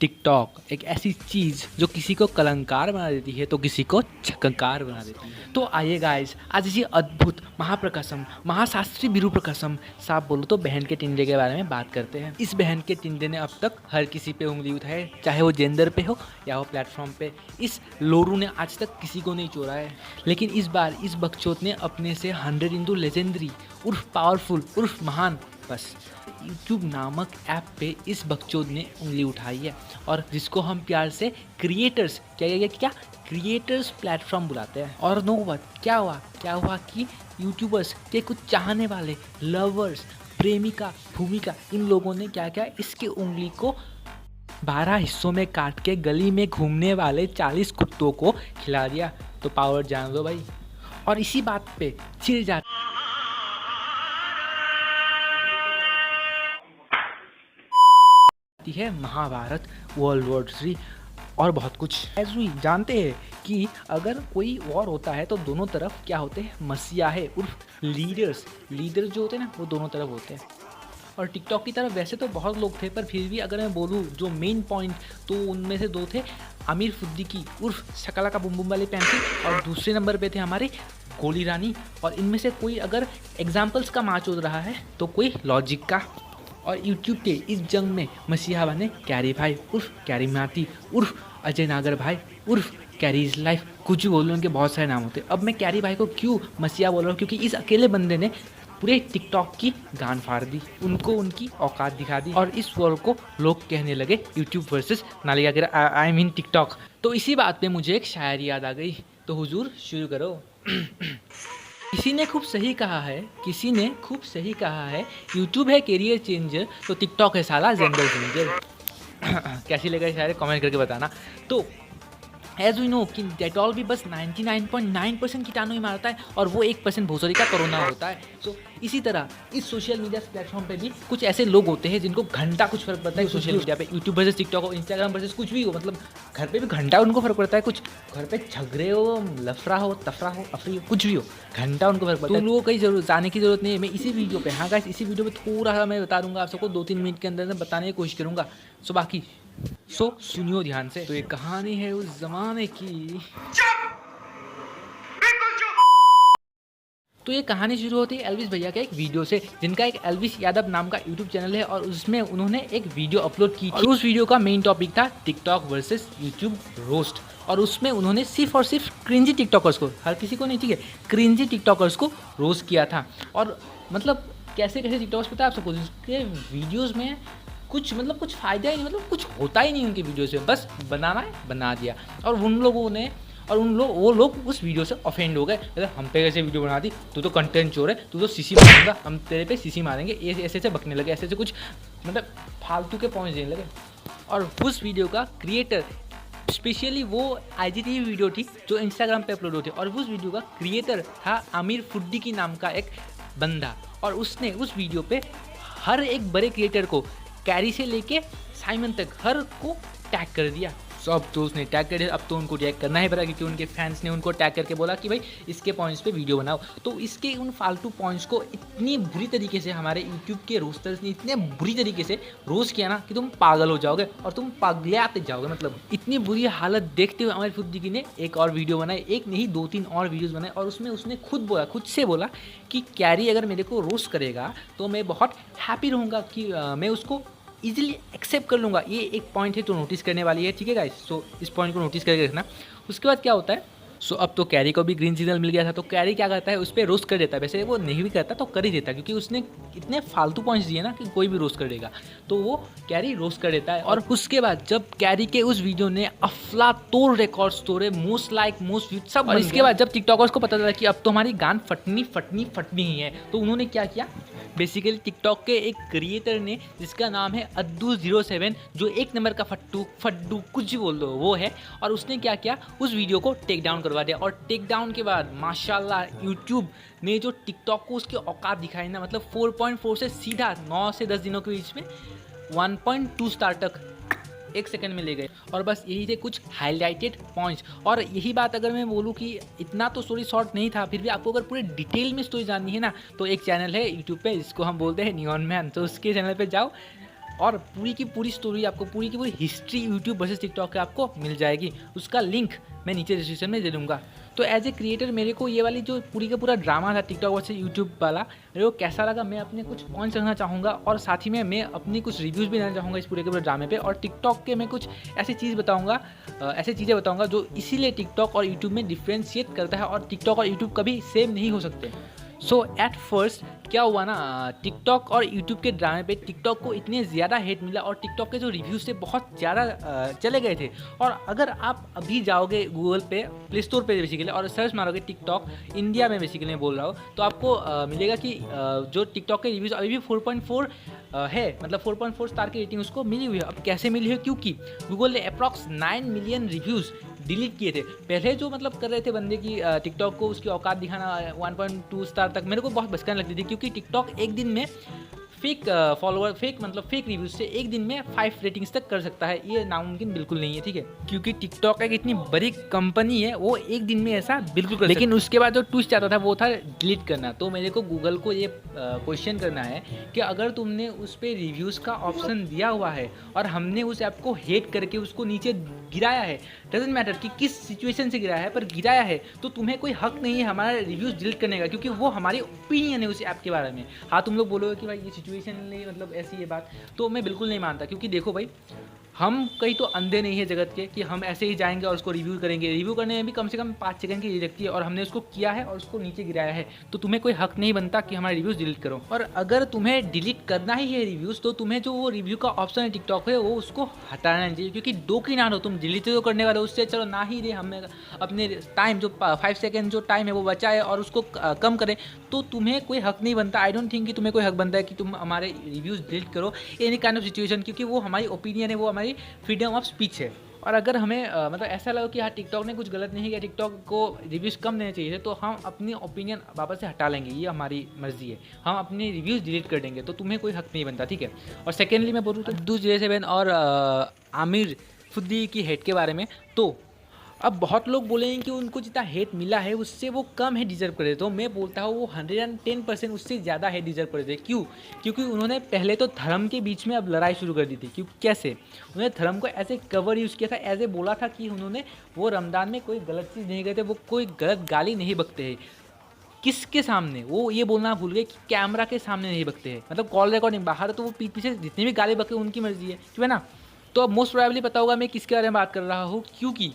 TikTok एक ऐसी चीज़ जो किसी को कलंकार बना देती है तो किसी को छक्कार बना देती है। तो आइए गाइस, आज इसी अद्भुत महाप्रकाशम महाशास्त्री वीरू प्रकाशम साहब बोलो तो बहन के टिंडे के बारे में बात करते हैं। इस बहन के टिंडे ने अब तक हर किसी पे उंगली उठाए, चाहे वो जेंडर पे हो या वो प्लेटफॉर्म पे। इस लोरू ने आज तक किसी को नहीं चोरा है, लेकिन इस बार इस बकचोद ने अपने से 100 इंटू लेजेंडरी उर्फ पावरफुल उर्फ महान बस यूट्यूब नामक ऐप पे इस बकचोद ने उंगली उठाई है, और जिसको हम प्यार से क्रिएटर्स क्या क्रिएटर्स प्लेटफॉर्म बुलाते हैं। और नो वट क्या हुआ कि यूट्यूबर्स के कुछ चाहने वाले लवर्स, प्रेमिका, भूमिका, इन लोगों ने क्या इसके उंगली को 12 हिस्सों में काट के गली में घूमने वाले 40 कुत्तों को खिला दिया। तो पावर जान लो भाई। और इसी बात पे चिढ़ जाती है महाभारत, वर्ल्ड वॉर 3 और बहुत कुछ। ऐसे जानते हैं कि अगर कोई वॉर होता है तो दोनों तरफ क्या होते हैं, मसीहा उर्फ लीडर्स जो होते हैं ना, वो दोनों तरफ होते हैं। और टिकटॉक की तरफ वैसे तो बहुत लोग थे, पर फिर भी अगर मैं बोलूँ जो मेन पॉइंट, तो उनमें से 2 थे आमिर फुद्दीकी उर्फ शकला का बुम बुम वाली पैंसी, और दूसरे नंबर पे थे हमारे गोली रानी। और इनमें से कोई अगर एग्जाम्पल्स का मैच हो रहा है तो कोई लॉजिक का। और यूट्यूब के इस जंग में मसीहा बने कैरी भाई उर्फ कैरी माती उर्फ अजय नागर भाई उर्फ कैरी इज लाइफ। कुछ भी बोल लो, उनके बहुत सारे नाम होते हैं। अब मैं कैरी भाई को क्यों मसीहा बोल रहा हूँ, क्योंकि इस अकेले बंदे ने पूरे टिकटॉक की गान फाड़ दी, उनको उनकी औकात दिखा दी, और इस वॉर को लोग कहने लगे यूट्यूब वर्सेस नालिया गिरा, आई मीन टिकटॉक। तो इसी बात पे मुझे एक शायरी याद आ गई, तो हुजूर शुरू करो। किसी ने खूब सही कहा है यूट्यूब है कैरियर चेंजर, तो टिकटॉक है साला जेंडर चेंजर। कैसी लगा शायरी, कमेंट करके बताना। तो एज वी नो कि डेटॉल भी बस 99.9% कीटाणु ही मारता है, और वो 1% भोसड़ी का कोरोना होता है। तो इसी तरह इस सोशल मीडिया प्लेटफॉर्म पे भी कुछ ऐसे लोग होते हैं जिनको घंटा कुछ फर्क पड़ता है सोशल मीडिया पे। यूट्यूब वर्सेस टिकटॉक हो, इंस्टाग्राम वर्सेस कुछ भी हो, मतलब घर पे भी घंटा उनको फर्क पड़ता है। कुछ घर पे झगड़े हो, लफड़ा हो, तफरा हो, अफरी हो, कुछ भी हो, घंटा उनको फर्क पड़ता है। तो लोगों को कहीं जाने की जरूरत नहीं है। मैं इसी वीडियो पे, हाँ गाइस, इसी वीडियो पे थोड़ा सा मैं बता दूंगा आप सबको, 2-3 मिनट के अंदर बताने की कोशिश करूंगा। सो सुनियो ध्यान से। तो ये कहानी है उस जमाने की। तो ये कहानी शुरू होती है एल्विस भैया के एक वीडियो से, जिनका एक एल्विस यादव नाम का यूट्यूब चैनल है, और उसमें उन्होंने एक वीडियो अपलोड की थी। उस वीडियो का मेन टॉपिक था टिकटॉक वर्सेस यूट्यूब रोस्ट, और उसमें उन्होंने सिर्फ और सिर्फ क्रिंजी टिकटॉकर्स को, हर किसी को नहीं, ठीक है, क्रिंजी टिकटॉकर्स को रोस्ट किया था। और मतलब कैसे टिकटॉकर्स पता है आप सबको, जिसके वीडियोज़ में कुछ फ़ायदा ही नहीं, मतलब कुछ होता ही नहीं उनकी वीडियो से, बस बनाना है, बना दिया। और वो लोग उस वीडियो से ऑफेंड हो गए, मतलब हम पे कैसे वीडियो बना दी, तू तो कंटेंट चोर है, तू तो सीसी मारेगा, हम तेरे पे सीसी मारेंगे, ऐसे बकने लगे, ऐसे कुछ मतलब फालतू के पॉइंट्स देने लगे। और उस वीडियो का क्रिएटर, स्पेशली वो IGTV वीडियो थी जो इंस्टाग्राम पे अपलोड होती है, और उस वीडियो का क्रिएटर था आमिर फुद्दीकी नाम का एक बंदा, और उसने उस वीडियो पे हर एक बड़े क्रिएटर को, कैरी से लेके साइमन तक, हर को टैग कर दिया। सो अब तो उसने टैग कर दिया, अब तो उनको टैग करना ही पड़ा, क्योंकि उनके फैंस ने उनको टैग करके बोला कि भाई इसके पॉइंट्स पे वीडियो बनाओ। तो इसके उन फालतू पॉइंट्स को इतनी बुरी तरीके से हमारे यूट्यूब के रोस्टर्स ने इतने बुरी तरीके से रोस्ट किया ना कि तुम पागल हो जाओगे, और तुम पागले आते जाओगे। मतलब इतनी बुरी हालत देखते हुए आमिर फुद्दीकी ने एक और वीडियो बनाई, एक नहीं 2-3 और वीडियोज़ बनाए, और उसमें उसने खुद से बोला कि कैरी अगर मेरे को रोस्ट करेगा तो मैं बहुत हैप्पी रहूँगा, कि मैं उसको इजीली एक्सेप्ट कर लूँगा। ये एक पॉइंट है जो नोटिस करने वाली है, ठीक है गाइस। सो इस पॉइंट को नोटिस करके रखना। उसके बाद क्या होता है, अब तो कैरी को भी ग्रीन सिग्नल मिल गया था, तो कैरी क्या करता है, उस पर रोस्ट कर देता है। वैसे वो नहीं भी करता तो कर ही देता, क्योंकि उसने इतने फालतू पॉइंट्स दिए ना कि कोई भी रोस्ट कर देगा, तो वो कैरी रोस्ट कर देता है। और उसके बाद जब कैरी के उस वीडियो ने अफलातून रिकॉर्ड्स तोड़े, मोस्ट लाइक, मोस्ट व्यूज सब, और इसके बाद जब टिकटॉकर्स को पता चला कि अब तो हमारी गान फटनी ही है, तो उन्होंने क्या किया, बेसिकली टिकटॉक के एक क्रिएटर ने, जिसका नाम है अद्दू07, जो 1 नंबर का फड्डू कुछ भी बोल दो वो है, और उसने क्या किया, उस वीडियो को टेक डाउन करवा दिया। और टेक डाउन के बाद माशाल्लाह यूट्यूब ने जो टिकटॉक को उसकी औकात दिखाई ना, मतलब 4.4 से सीधा 9 से 10 दिनों के बीच में 1.2 स्टार तक 1 सेकंड में ले गए। और बस यही थे कुछ हाईलाइटेड पॉइंट्स। और यही बात अगर मैं बोलूँ कि इतना तो स्टोरी शॉर्ट नहीं था, फिर भी आपको अगर पूरे डिटेल में स्टोरी जाननी है ना, तो एक चैनल है यूट्यूब पे जिसको हम बोलते हैं नियॉन मैन, तो उसके चैनल पे जाओ और पूरी की पूरी स्टोरी आपको, पूरी की पूरी हिस्ट्री यूट्यूब वर्सेस टिकटॉक के आपको मिल जाएगी। उसका लिंक मैं नीचे डिस्क्रिप्शन में दे दूँगा। तो एज ए क्रिएटर मेरे को ये वाली जो पूरी का पूरा ड्रामा था टिकटॉक वर्सेस यूट्यूब वाला, मेरे को कैसा लगा, मैं अपने कुछ पॉइंट्स रखना चाहूँगा और साथ ही में मैं अपनी कुछ रिव्यूज़ भी देना चाहूँगा इस पूरे के पूरे ड्रामे पे। और टिकटॉक के मैं कुछ ऐसी चीज़ें बताऊँगा जो इसीलिए टिकटॉक और यूट्यूब में डिफ्रेंशिएट करता है, और टिकटॉक और यूट्यूब कभी सेम नहीं हो सकते। सो एट फर्स्ट क्या हुआ ना, टिकटॉक और यूट्यूब के ड्रामे पे टिकटॉक को इतने ज़्यादा हेट मिला और टिकटॉक के जो रिव्यूज़ थे बहुत ज़्यादा चले गए थे। और अगर आप अभी जाओगे गूगल पे, प्ले स्टोर पे बेसिकली, और सर्च मारोगे टिकटॉक इंडिया में, बेसिकली मैं बोल रहा हूँ, तो आपको मिलेगा कि जो टिकटॉक के रिव्यूज़ अभी भी 4.4 है, मतलब 4.4 स्टार की रेटिंग उसको मिली हुई है। अब कैसे मिली है, क्योंकि गूगल ने अप्रॉक्स 9 मिलियन रिव्यूज़ डिलीट किए थे। पहले जो मतलब कर रहे थे बंदे की टिकटॉक को उसकी औकात दिखाना 1.2 स्टार तक, मेरे को बहुत बचकान लगती थी, क्योंकि टिकटॉक एक दिन में फेक फॉलोअर, फेक रिव्यूज से एक दिन में 5 रेटिंग्स तक कर सकता है। ये नामुमकिन बिल्कुल नहीं है, ठीक है, क्योंकि टिकटॉक एक इतनी बड़ी कंपनी है, वो एक दिन में ऐसा बिल्कुल कर, लेकिन उसके बाद जो ट्विस्ट आता था वो था डिलीट करना। तो मेरे को गूगल को ये क्वेश्चन करना है कि अगर तुमने उस पर रिव्यूज़ का ऑप्शन दिया हुआ है और हमने उस ऐप को हेट करके उसको नीचे गिराया है, डजेंट मैटर कि किस सिचुएशन से गिराया है, पर गिराया है, तो तुम्हें कोई हक नहीं है हमारा रिव्यूज़ डिलीट करने का, क्योंकि वो हमारी ओपिनियन है उस ऐप के बारे में। हाँ, तुम लोग बोलोगे कि भाई ये सिचुएशन नहीं, मतलब ऐसी ये बात, तो मैं बिल्कुल नहीं मानता, क्योंकि देखो भाई, हम कहीं तो अंधे नहीं है जगत के कि हम ऐसे ही जाएंगे और उसको रिव्यू करेंगे। रिव्यू करने में भी कम से कम 5 सेकंड की लगती है, और हमने उसको किया है और उसको नीचे गिराया है, तो तुम्हें कोई हक नहीं बनता कि हमारे रिव्यूज़ डिलीट करो। और अगर तुम्हें डिलीट करना ही है रिव्यूज़, तो तुम्हें जो वो रिव्यू का ऑप्शन है टिकटॉक है वो उसको हटाना चाहिए, क्योंकि दो की ना हो, तुम डिलीट तो करने वाले, उससे चलो ना ही दे, हमें अपने टाइम जो 5 सेकेंड जो टाइम है वो बचाए और उसको कम करें, तो तुम्हें कोई हक नहीं बनता। आई डोंट थिंक कि तुम्हें कोई हक बनता है कि तुम हमारे रिव्यूज़ डिलीट करो एनी काइंड ऑफ सिचुएशन, क्योंकि वो हमारी ओपिनियन है, वो हमारी फ्रीडम ऑफ स्पीच है। और अगर हमें मतलब ऐसा लगा कि हाँ टिकटॉक ने कुछ गलत नहीं किया, टिकटॉक को रिव्यूज़ कम देने चाहिए, तो हम अपनी ओपिनियन वापस से हटा लेंगे, ये हमारी मर्जी है, हम अपने रिव्यूज़ डिलीट कर देंगे, तो तुम्हें कोई हक नहीं बनता, ठीक है। और सेकेंडली मैं बोलूँ तो अब्दू J7 और आमिर फुद्दी की हेट के बारे में, तो अब बहुत लोग बोलेंगे कि उनको जितना हेट मिला है उससे वो कम हेट डिजर्व करे, तो मैं बोलता हूँ वो 110% उससे ज़्यादा हेट डिजर्व करे थे। क्यों? क्योंकि उन्होंने पहले तो धर्म के बीच में अब लड़ाई शुरू कर दी थी। क्यों? कैसे? उन्होंने धर्म को ऐसे कवर यूज़ किया था, ऐसे बोला था कि उन्होंने वो रमज़ान में कोई गलत चीज़ नहीं करते, वो कोई गलत गाली नहीं बकते हैं। किसके सामने? वो ये बोलना भूल गए कि कैमरा के सामने नहीं बकते हैं, मतलब कॉल रिकॉर्डिंग बाहर, तो वो पीठ पीछे जितनी भी गाली बके उनकी मर्जी है, क्यों है ना। तो अब मोस्ट प्रोबेबली पता होगा मैं किसके बारे में बात कर रहा हूँ, क्योंकि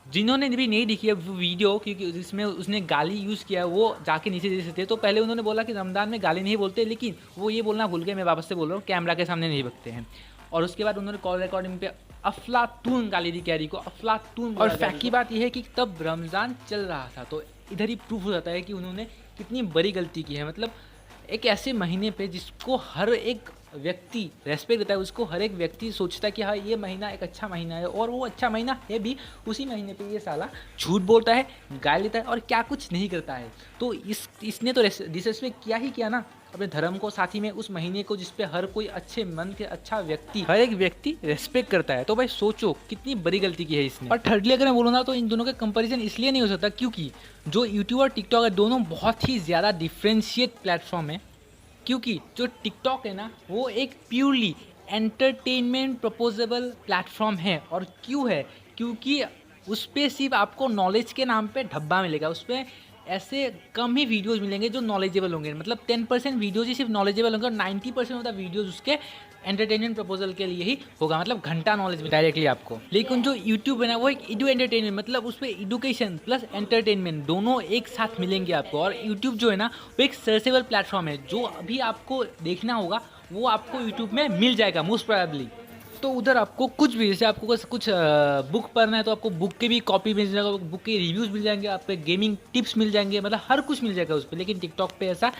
जिन्होंने भी नहीं देखी है वो वीडियो, क्योंकि जिसमें उसने गाली यूज़ किया, वो जाके नीचे दे सकते हैं। तो पहले उन्होंने बोला कि रमज़ान में गाली नहीं बोलते, लेकिन वो ये बोलना भूल गए, मैं वापस से बोल रहा हूँ, कैमरा के सामने नहीं बकते हैं। और उसके बाद उन्होंने कॉल रिकॉर्डिंग पे अफलातून गाली दी कैरी को, अफलातून। और फैक्ट की बात यह है कि तब रमज़ान चल रहा था, तो इधर ही प्रूफ हो जाता है कि उन्होंने कितनी बड़ी गलती की है। मतलब एक ऐसे महीने पे जिसको हर एक व्यक्ति रेस्पेक्ट देता है, उसको हर एक व्यक्ति सोचता है कि हाँ ये महीना एक अच्छा महीना है, और वो अच्छा महीना है भी, उसी महीने पे ये साला झूठ बोलता है, गाली लेता है और क्या कुछ नहीं करता है। तो इसने तो डिसरेस्पेक्ट किया ही किया ना अपने धर्म को, साथ ही में उस महीने को जिसपे हर कोई अच्छे मन के अच्छा व्यक्ति, हर एक व्यक्ति रेस्पेक्ट करता है। तो भाई सोचो कितनी बड़ी गलती की है इसने। और थर्डली अगर मैं बोलूँ ना, तो इन दोनों का कंपैरिजन इसलिए नहीं हो सकता क्योंकि जो यूट्यूब और टिकटॉक है दोनों बहुत ही ज़्यादा डिफ्रेंशिएट प्लेटफॉर्म है। क्योंकि जो टिकटॉक है ना, वो एक प्योरली एंटरटेनमेंट प्रपोजेबल प्लेटफॉर्म है। और क्यों है? क्योंकि उस पर सिर्फ आपको नॉलेज के नाम पे ढब्बा मिलेगा, उस पर ऐसे कम ही वीडियोज़ मिलेंगे जो नॉलेजेबल होंगे, मतलब 10% वीडियोज़ ही सिर्फ नॉलेजेबल होंगे और 90% ऑफ द वीडियोज़ उसके एंटरटेनमेंट प्रपोजल के लिए ही होगा, मतलब घंटा नॉलेज में डायरेक्टली आपको। लेकिन जो यूट्यूब है ना, वो एक एडू एंटरटेनमेंट, मतलब उस पर एडुकेशन प्लस एंटरटेनमेंट दोनों एक साथ मिलेंगे आपको। और यूट्यूब जो है ना, वो एक सर्चेबल प्लेटफॉर्म है, जो अभी आपको देखना होगा वो आपको यूट्यूब में मिल जाएगा मोस्ट प्रोबेबली। तो उधर आपको कुछ भी, जैसे आपको कुछ बुक पढ़ना है तो आपको बुक के भी कॉपी मिल जाएगा, बुक के रिव्यूज़ मिल जाएंगे, आपके गेमिंग टिप्स मिल जाएंगे, मतलब हर कुछ मिल जाएगा उस पर। लेकिन टिकटॉक पे ऐसा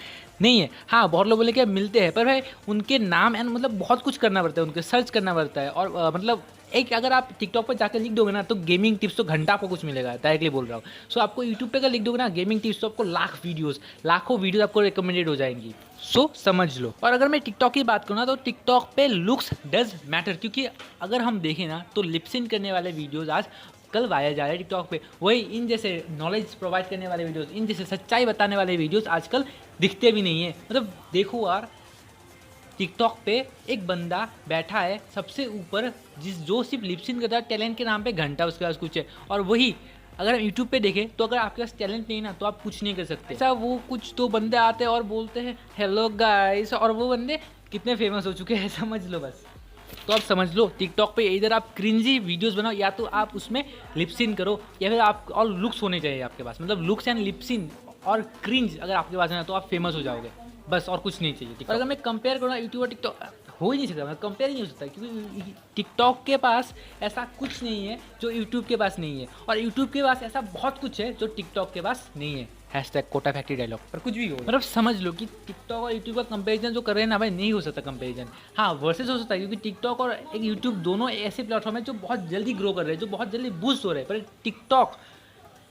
नहीं है। हाँ, बहुत लोग बोले कि मिलते हैं, पर भाई उनके नाम एंड मतलब बहुत कुछ करना पड़ता है, उनके सर्च करना पड़ता है, और मतलब एक अगर आप टिकटॉक पर जाकर लिख दोगे ना तो गेमिंग टिप्स तो घंटा आपको कुछ मिलेगा, डायरेक्टली बोल रहा हूँ। सो आपको यूट्यूब पे अगर लिख दोगे ना गेमिंग टिप्स तो आपको लाखों वीडियोस आपको रिकमेंडेड हो जाएंगी। सो समझ लो। और अगर मैं टिकटॉक की बात करूँ ना तो टिकटॉक पे लुक्स डज मैटर, क्योंकि अगर हम देखें ना तो लिपसिन करने वाले वीडियोज़ आज कल वाया जा रहा है टिकटॉक पे। वही इन जैसे नॉलेज प्रोवाइड करने वाले वीडियोस, इन जैसे सच्चाई बताने वाले वीडियोस आजकल दिखते भी नहीं है। मतलब देखो यार, टिकटॉक पे एक बंदा बैठा है सबसे ऊपर, जो सिर्फ लिपसिन करता है टैलेंट के नाम पे घंटा उसके पास कुछ है। और वही अगर हम यूट्यूब पे देखें तो अगर आपके पास टैलेंट नहीं ना तो आप कुछ नहीं कर सकते। ऐसा वो कुछ तो बंदे आते हैं और बोलते हैं हेलो गाइस, और वो बंदे कितने फेमस हो चुके हैं समझ लो बस। तो आप समझ लो टिकटॉक पे इधर आप क्रिंजी वीडियोस बनाओ या तो आप उसमें लिपसिन करो, या फिर आप और लुक्स होने चाहिए आपके पास, मतलब लुक्स एंड लिपसिन और क्रिंज अगर आपके पास है ना तो आप फेमस हो जाओगे, बस और कुछ नहीं चाहिए। और अगर मैं कंपेयर करूँ ना यूट्यूब और टिकटॉक, हो ही नहीं सकता, मतलब कंपेयर ही नहीं हो सकता, क्योंकि टिकटॉक के पास ऐसा कुछ नहीं है जो यूट्यूब के पास नहीं है, और यूट्यूब के पास ऐसा बहुत कुछ है जो टिकटॉक के पास नहीं है। हैशटैग कोटा फैक्ट्री डायलॉग पर कुछ भी हो, मतलब समझ लो कि टिकटॉक और यूट्यूब का कंपैरिजन जो कर रहे हैं ना भाई, नहीं हो सकता कंपैरिजन। हाँ वर्सेस हो सकता है, क्योंकि टिकटॉक और एक यूट्यूब दोनों ऐसे प्लेटफॉर्म है जो बहुत जल्दी ग्रो कर रहे हैं, जो बहुत जल्दी बूस्ट हो रहे हैं, पर टिकटॉक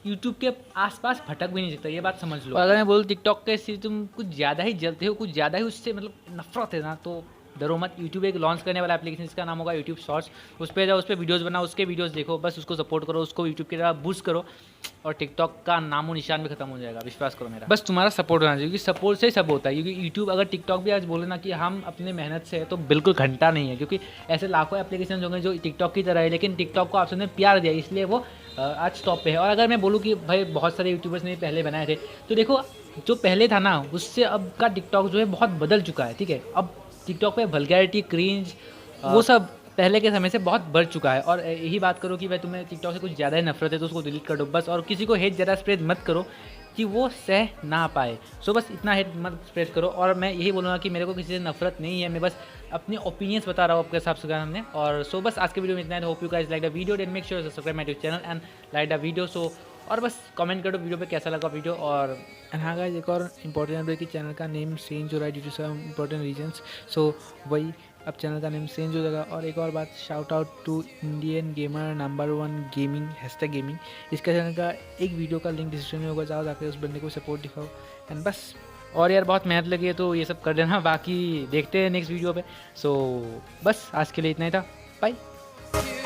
यूट्यूब के आसपास भटक भी नहीं सकता, ये बात समझ लो। अगर मैं बोलूँ टिकटॉक के से तुम कुछ ज़्यादा ही जलते हो, कुछ ज़्यादा ही उससे मतलब नफरत है ना, तो डरो मत। यूट्यूब एक लॉन्च करने वाला एप्लीकेशन, जिसका नाम होगा यूट्यूब शॉर्ट्स। उस पर जाओ, उस पर वीडियोज़ बनाओ, उसके वीडियोज़ देखो, बस उसको सपोर्ट करो, उसको यूट्यूब की तरह बूस्ट करो, और टिकटॉक का नामो निशान भी खत्म हो जाएगा, विश्वास करो मेरा। बस तुम्हारा सपोर्ट होना चाहिए, क्योंकि सपोर्ट से ही सब होता है। क्योंकि यूट्यूब अगर टिकटॉक भी आज बोले ना कि हम अपने मेहनत से है, तो बिल्कुल घंटा नहीं है, क्योंकि ऐसे लाखों एप्लीकेशन होंगे जो टिकटॉक की तरह है, लेकिन टिकटॉक को आपसे ने प्यार दिया, इसलिए वो आज टॉप पे है। और अगर मैं बोलूँ कि भाई बहुत सारे यूट्यूबर्स ने पहले बनाए थे, तो देखो जो पहले था ना उससे अब का टिकटॉक जो है बहुत बदल चुका है, ठीक है। अब टिकटॉक पे वल्गैरिटी, क्रिंज, वो सब पहले के समय से बहुत बढ़ चुका है। और यही बात करो कि भाई तुम्हें टिकटॉक से कुछ ज़्यादा ही नफरत है तो उसको डिलीट कर दो बस, और किसी को हेट ज़्यादा स्प्रेड मत करो कि वो सह ना पाए। सो बस इतना हेट मत स्प्रेड करो। और मैं यही बोलूँगा कि मेरे को किसी से नफरत नहीं है, मैं बस अपने ओपिनियंस बता रहा हूँ आपके हिसाब से हमने। और सो बस आज के वीडियो में इतना है। Hope you guys like the video, then make sure to subscribe my YouTube channel and like the video. So और बस कमेंट करो वीडियो पे कैसा लगा वीडियो। और हाँ गाइस, एक और इम्पोर्टेंट अपडेट कि चैनल का नेम चेंज हो रहा है due to some important reasons. So वही अब चैनल का नेम चेंज हो जाएगा। और एक और बात, shout out to Indian gamer number 1 gaming, hashtag gaming. इसका चैनल का एक वीडियो का लिंक डिस्क्रिप्शन में होगा, जाओ जाकर उस बंदे को सपोर्ट दिखाओ एंड बस। और यार बहुत मेहनत लगी है तो ये सब कर देना, बाकी देखते हैं नेक्स्ट वीडियो पे। सो बस आज के लिए इतना ही था, बाय।